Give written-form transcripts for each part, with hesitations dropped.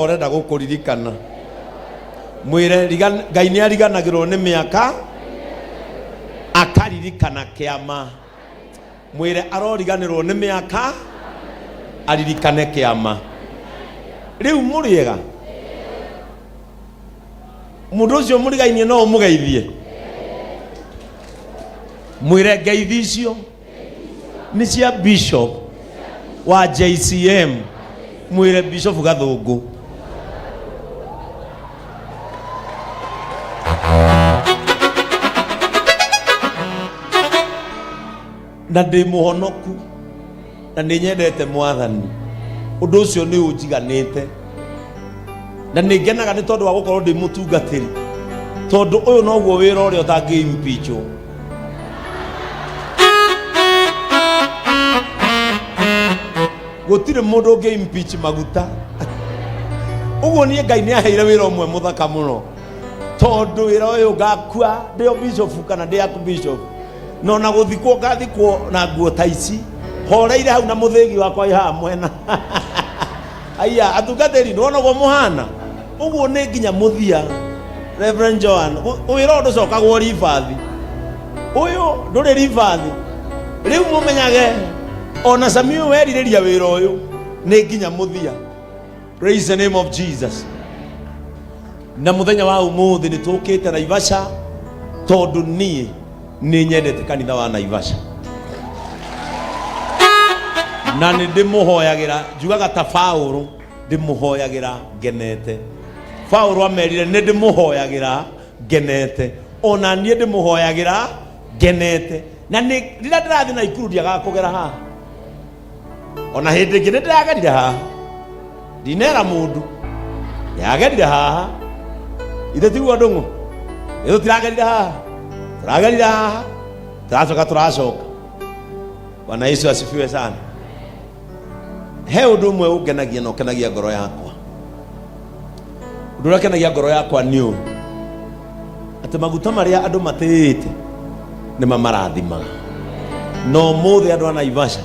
Orenda gukuririkana mwire Ngai ni ariganagirwo ni miaka akaririkana kiama. Mwire aroriganirwo ni miaka aririkane kiama. Riu muriega mundu ucio murigainie no umugeithie. Mwire ngeithi icio ni cia Bishop wa JCM. Mwire Bishop Gathungu. Na ndi muhonoku na ni nyendete Mwathani. Undu ucio ni unjiganite na ni ngenaga ni tondu wa gukorwo ndi mutungatiri, tondu uyu noguo wira uria utangi impeachwo. Gutire mundu ungi impeach Maguta. Uguo ni Ngai ni aheire wira umwe muthaka muno, tondu wira uyu ngakua ndio Bishop kana ndi aku Bishop no na guthikwo ngathikwo na nguo ta ici horeire hau na muthigi wakwa iha mwena. Aya atungatiri nona go muhana uguo ni nginya muthia. Reverend Joan wira undu cokagwo rifathi uyu nduri rifathi riu mumenyage ona Samuel weririria wira uyu ni nginya muthia. Praise the name of Jesus. Na muthenya wa umuthi ni tukite Naivasha tondu ni nyendete kanitha wa Naivasha na ni ndimuhoyagira njugaga ta Paulo ndimuhoyagira ngenete. Paulo amerire ni ndimuhoyagira ngenete, ona nie ndimuhoyagira ngenete. Na ni rira ndirathi na ikuru ndiaga kugera haha, ona hindi ingi ndiragerire haha ndinera mundu yagerire haha ithe tigwo ndungu ithu tiragerire haha turagerire haha turacoka. Bwana Yesu asifiwe sana. He undu umwe ungenagia na ukenagia ngoro yakwa. Undu uria ukenagia ngoro yakwa ni uyu ati maguta maria andu matĩĩte ni mamarathimaga, no muthi andu a Naivasha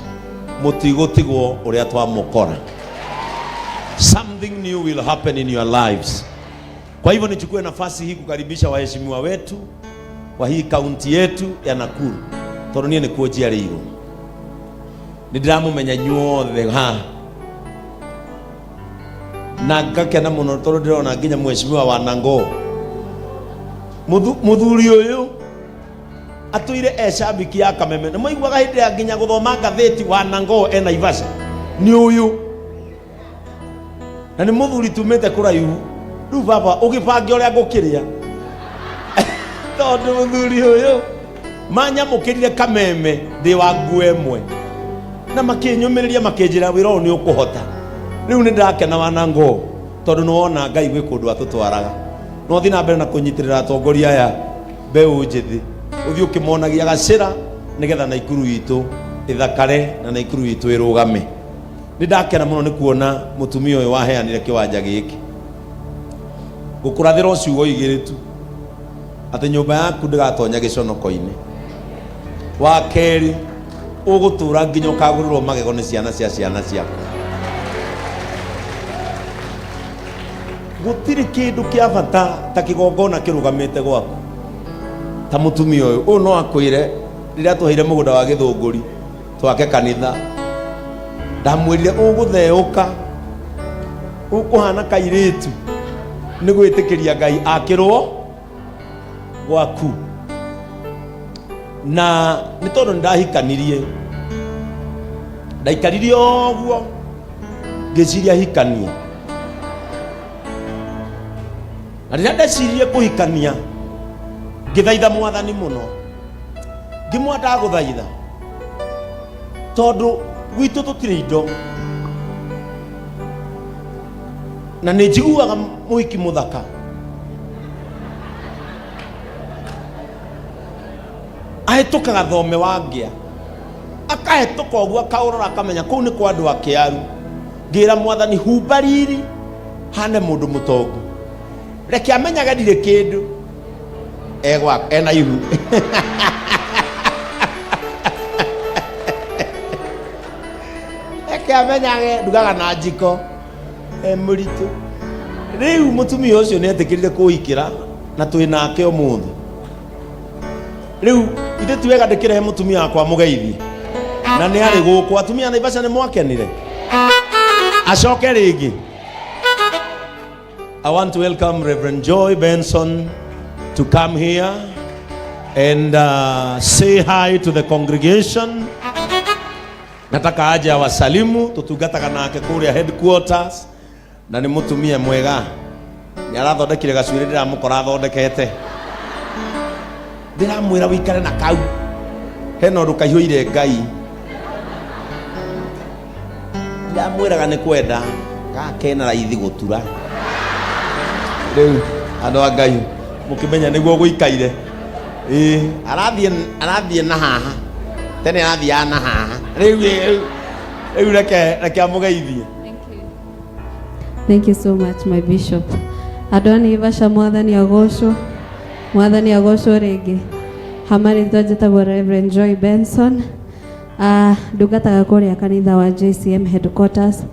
mutigotigwo uria twamukora. Something new will happen in your lives. Kwa hivyo nichukue nafasi hii kukaribisha waheshimiwa wetu wa hii kaunti yetu ya Nakuru, tondu nie nikuo njiarĩirwo. Ndiramumenya nyuothe ha na ngakena muno tondu ndirona nginya mheshimiwa wa Nango. Muthuri uyu atuire ecambiki ya Kameme na moiguaga hindi ya nginya guthoma ngathĩti wa Nango e Naivasha ni uyu, na ni muthuri tumite kuraihu. Riu baba ugibange uria ngukiria tondu muthuri uyu manyamukirire Kameme ndi wa nguo imwe na makinyumiriria makinjira wira uyu ni ukuhota. Riu ni ndakena wa Nango tondu ni wona Ngai gwi kundu atutwaraga no thi na mbere na kunyitirira atongoria aya mbeu njithi uthi ukimonagia gacira nigetha Naikuru itu ithakare na Naikuru itu irugame. Ni ndakena muno ni kuona mutumia uyu waheanire kiwanja giki gukurathira ciugo igiri tu ati nyumba yaku ndigatonya giconoko-ini. Wa keri ugutura nginya ukagurirwo magego ni ciana cia ciana ciaku. Gutiri kindu kia bata ta kigongona kirugamite gwaku ta mutumia uyu no akwire riria tuheire mugunda wa Githunguri twake kanitha ndamwirire ugutheuka ukuhana kairitu ni gwitikiria Ngai akirwo gwaku. Na ni tondu ndahikanirie ndaikaririe oguo ngiciria hikania, na riria ndecirie kuhikania ngithaitha Mwathani muno ngimwenda guthaitha tondu gwitu tutire indo na ni njiguaga muhiki muthaka ahitukaga thome wa ngia akahituka uguo akaurora akamenya kuu ni kwa andu akiaru. Ngira Mwathani humba riri hane mundu mutongu reke amenyaga ndire kindu egwa ena ihu. Reke amenyage ndugaga na njiko muritu Riu mutumia ucio ni etikirire kuikira na twi nake umuthi. Riu ithe ti wega ndikire mutumia akwa mugeithi na ni ari guku atumia Naivasha ni mwakenire acoke ringi. I want to welcome Reverend Joy Benson to come here and say hi to the congregation. Nataka aje awasalimu, tutungataga nake kuria headquarters, na ni mutumia mwega. Ni arathondekire gacwiri ndiramukora athondekete. Ndiramwira wikare na kau. Hena undu kaihũire Ngai. Ndiramwiraga ni kwenda gakena raithi gutura. Riu andu a Ngai mukimenya niguo guikaire. Arathie na haha. Tene arathie na haha. Riu reke amugeithie. Thank you so much, my bishop. Adoni Ivasha mwathani agocwo ringi. Hamari twajitagwo Reverend Joy Benson. Ndungataga kuria kanitha wa JCM headquarters.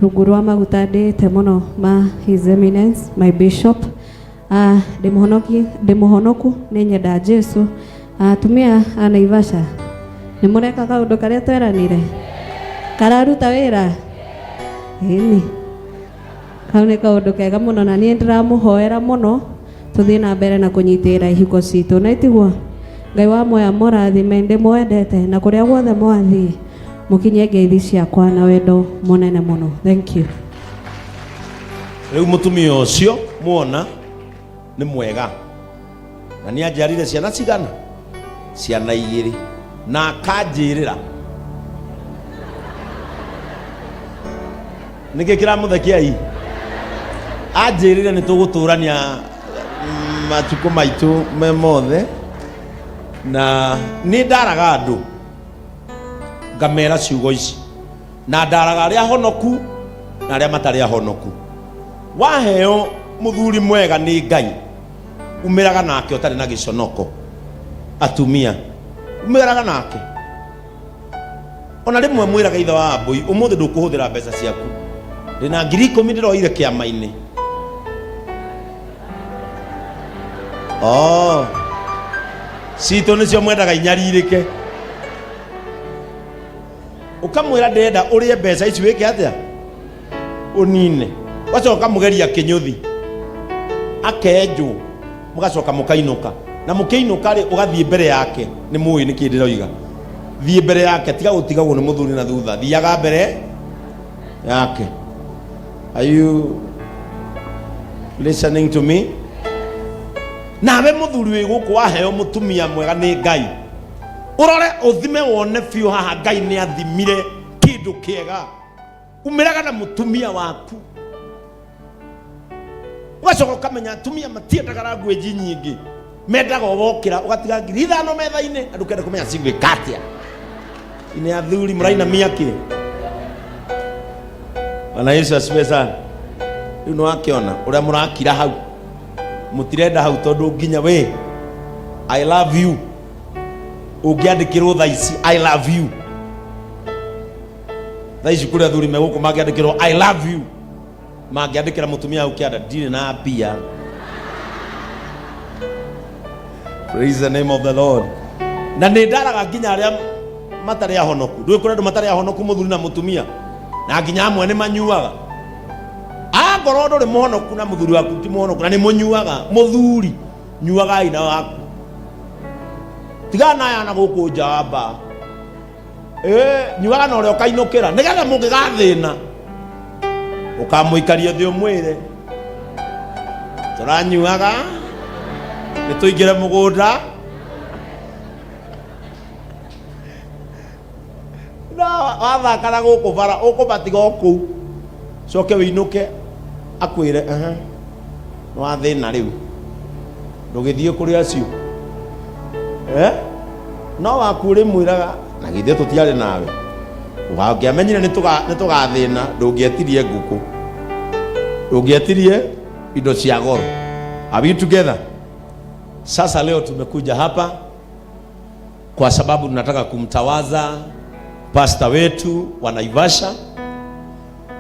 Rungu rwa maguta ndĩte mũno ma His Eminence, my bishop. Ndimuhonoku nĩ nyenda Jesu. Tumia a Naivasha nĩ mũreka kaũndũ karĩa tweranire kararuta wĩra. Ĩni kau nĩ kaũndũ kega mũno na niĩ ndĩramũhoera mũno tũthiĩ na mbere na kũnyitĩrĩra ihiko citũ. Na itiguo Ngai wa moya mũrathime, ndĩmwendete na kũrĩa guothe mwathiĩ mukinye ngeithi ciakwa na wendo munene muno. Thank you. Riu mutumia ucio muona ni mwega na ni ajarire ciana cigana, ciana 2 na akanjirira niki kiramuthekia ii anjirire ni tuguturania matuko maitu me mothe na ni ndaraga andu ngamera ciugo ici na ndaraga aria honoku na aria matari ahonoku. Waheo muthuri mwega ni Ngai, umiraga nake utari na giconoko. Atumia umiraga nake ona rimwe mwiraga ithe wa mbui umuthi ndukuhuthira mbeca ciaku, ndina 10,000 ndiroire kiama-ini. Cito nicio mwendaga inyaririke, ukamwira ndenda urie mbeca ici wike atia unine, wacoka mugeria kinyuthi akenjwo, mugacoka mukainuka na mukiinuka ri ugathie mbere yake. Ni muyi ni kindi roiga thie mbere yake, tiga gutigagwo ni muthuri na thutha, thiaga mbere yake. Are you listening to me? Nawe muthuri wi guku waheo mutumia mwega ni Ngai, urore uthime wone biu haha Ngai ni athimire kindu kiega. Umiraga na mutumia waku ugacoka ukamenya atumia matiendaga rangu nji nyingi, mendaga wokira ugatiga 5,000 metha-ini andu kenda kumenya cigwika atia. Ine athuri muraina miaki. Bwana Yesu asifiwe sana. Riu no akiona uria murakira hau, mutirenda hau tondu nginya we I love you ungiandikirwo tha ici I love you. Tha ici kuria athuri meguku mangiandikirwo I love you, mangiandikira mutumia au kianda ndire na mbia. Praise the name of the Lord. Na ni ndaraga nginya aria matari ahonoku, ndui kuri andu matari ahonoku muthuri na mutumia, na nginya amwe ni manyuaga. Ngoro nduri muhonoku na muthuri waku ti muhonoku na ni munyuaga, muthuri nyuaga ina waku, tigana yana guku njamba nyuaga na uria ukainukira nigetha mungigathina ukamuikaria thi umwire turanyuaga ni tuingire mugunda na wathakara guku bara ukubatiga oku coke winuke akwire no wathina riu ndugithie kuri acio no wakuri mwiraga na githie tutiari nawe ugakiamenyire ni tugathina ndungietirie nguku ndungietirie indo cia goro. Are we together? Sasa leo tumekuja hapa kwa sababu tunataka kumtawaza pastor wetu wa Naivasha.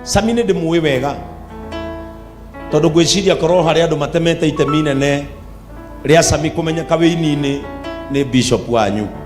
Samine ndimuwi wega tondu gwiciria korwo hari andu matemete itemi nene ria Sami kumenyeka wini-ini ni bishop wanyu.